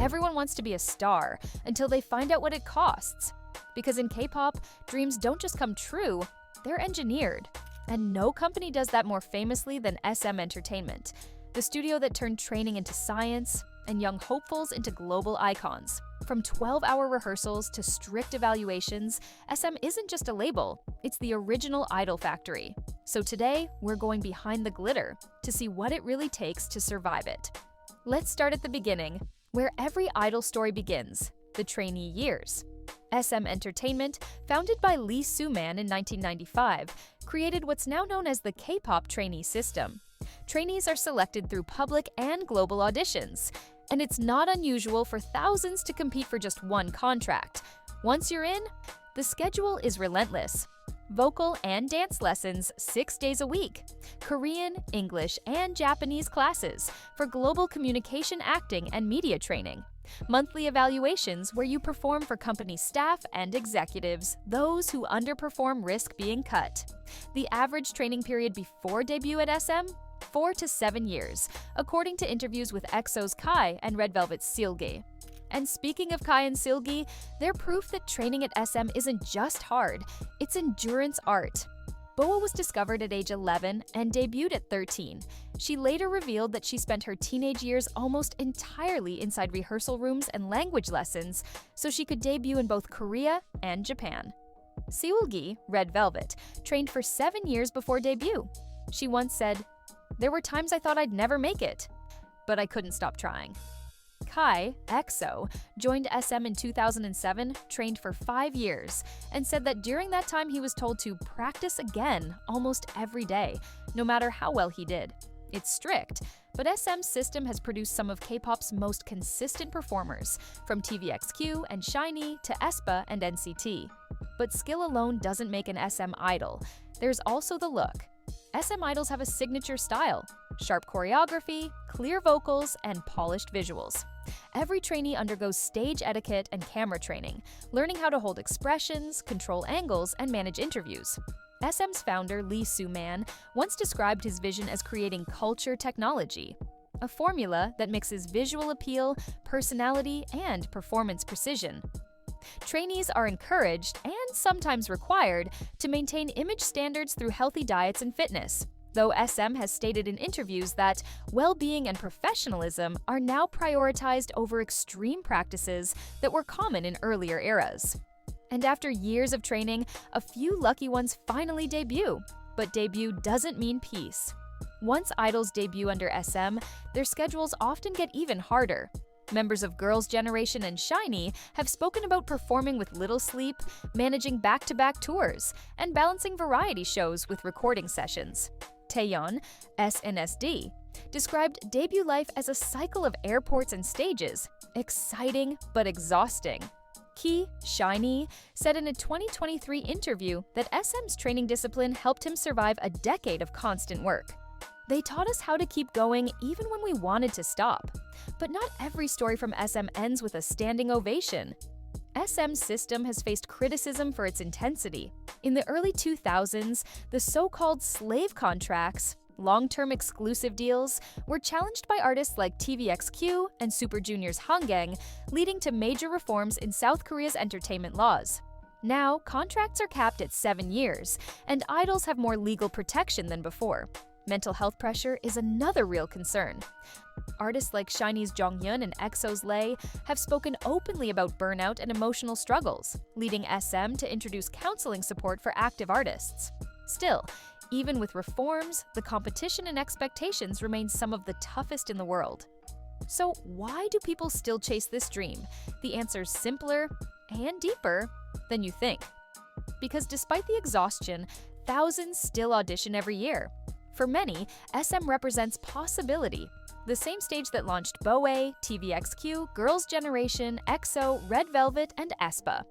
Everyone wants to be a star until they find out what it costs. Because in K-pop, dreams don't just come true, they're engineered. And no company does that more famously than SM Entertainment, the studio that turned training into science and young hopefuls into global icons. From 12-hour rehearsals to strict evaluations, SM isn't just a label, it's the original idol factory. So today, we're going behind the glitter to see what it really takes to survive it. Let's start at the beginning, where every idol story begins, the trainee years. SM Entertainment, founded by Lee Soo-man in 1995, created what's now known as the K-pop trainee system. Trainees are selected through public and global auditions, and it's not unusual for thousands to compete for just one contract. Once you're in, the schedule is relentless. Vocal and dance lessons 6 days a week, Korean, English, and Japanese classes for global communication acting and media training, monthly evaluations where you perform for company staff and executives, those who underperform risk being cut. The average training period before debut at SM? 4 to 7 years, according to interviews with EXO's Kai and Red Velvet's Seulgi. And speaking of Kai and Seulgi, they're proof that training at SM isn't just hard, it's endurance art. Boa was discovered at age 11 and debuted at 13. She later revealed that she spent her teenage years almost entirely inside rehearsal rooms and language lessons so she could debut in both Korea and Japan. Seulgi, Red Velvet, trained for 7 years before debut. She once said, "There were times I thought I'd never make it, but I couldn't stop trying." Kai, EXO, joined SM in 2007, trained for 5 years, and said that during that time he was told to practice again almost every day, no matter how well he did. It's strict, but SM's system has produced some of K-pop's most consistent performers, from TVXQ and SHINee to Aespa and NCT. But skill alone doesn't make an SM idol. There's also the look. SM idols have a signature style, sharp choreography, clear vocals, and polished visuals. Every trainee undergoes stage etiquette and camera training, learning how to hold expressions, control angles, and manage interviews. SM's founder, Lee Soo-man, once described his vision as creating culture technology, a formula that mixes visual appeal, personality, and performance precision. Trainees are encouraged, and sometimes required, to maintain image standards through healthy diets and fitness, though SM has stated in interviews that well-being and professionalism are now prioritized over extreme practices that were common in earlier eras. And after years of training, a few lucky ones finally debut. But debut doesn't mean peace. Once idols debut under SM, their schedules often get even harder. Members of Girls' Generation and SHINee have spoken about performing with little sleep, managing back-to-back tours, and balancing variety shows with recording sessions. Taeyeon, SNSD, described debut life as a cycle of airports and stages, exciting but exhausting. Key, SHINee, said in a 2023 interview that SM's training discipline helped him survive a decade of constant work. They taught us how to keep going even when we wanted to stop. But not every story from SM ends with a standing ovation. SM's system has faced criticism for its intensity. In the early 2000s, the so-called slave contracts, long-term exclusive deals, were challenged by artists like TVXQ and Super Junior's Hanggang, leading to major reforms in South Korea's entertainment laws. Now, contracts are capped at 7 years, and idols have more legal protection than before. Mental health pressure is another real concern. Artists like SHINee's Jonghyun and EXO's Lay have spoken openly about burnout and emotional struggles, leading SM to introduce counseling support for active artists. Still, even with reforms, the competition and expectations remain some of the toughest in the world. So why do people still chase this dream? The answer's simpler and deeper than you think. Because despite the exhaustion, thousands still audition every year. For many, SM represents possibility, the same stage that launched Boa, TVXQ, Girls' Generation, EXO, Red Velvet, and Aespa.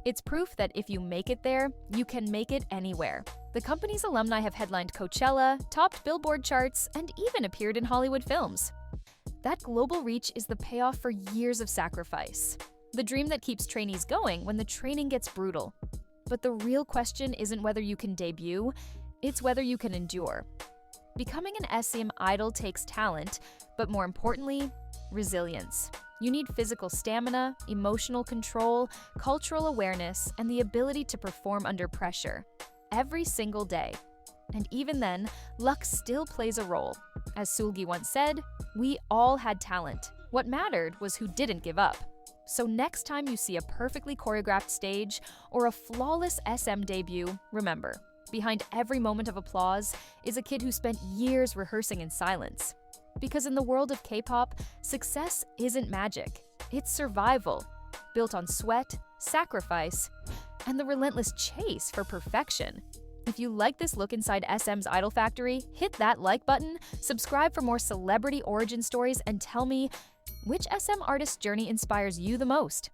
It's proof that if you make it there, you can make it anywhere. The company's alumni have headlined Coachella, topped Billboard charts, and even appeared in Hollywood films. That global reach is the payoff for years of sacrifice. The dream that keeps trainees going when the training gets brutal. But the real question isn't whether you can debut, it's whether you can endure. Becoming an SM idol takes talent, but more importantly, resilience. You need physical stamina, emotional control, cultural awareness, and the ability to perform under pressure every single day. And even then, luck still plays a role. As Sulgi once said, "We all had talent. What mattered was who didn't give up." So next time you see a perfectly choreographed stage or a flawless SM debut, remember, behind every moment of applause is a kid who spent years rehearsing in silence. Because in the world of K-pop, success isn't magic. It's survival, built on sweat, sacrifice, and the relentless chase for perfection. If you like this look inside SM's Idol Factory, hit that like button, subscribe for more celebrity origin stories, and tell me, which SM artist's journey inspires you the most?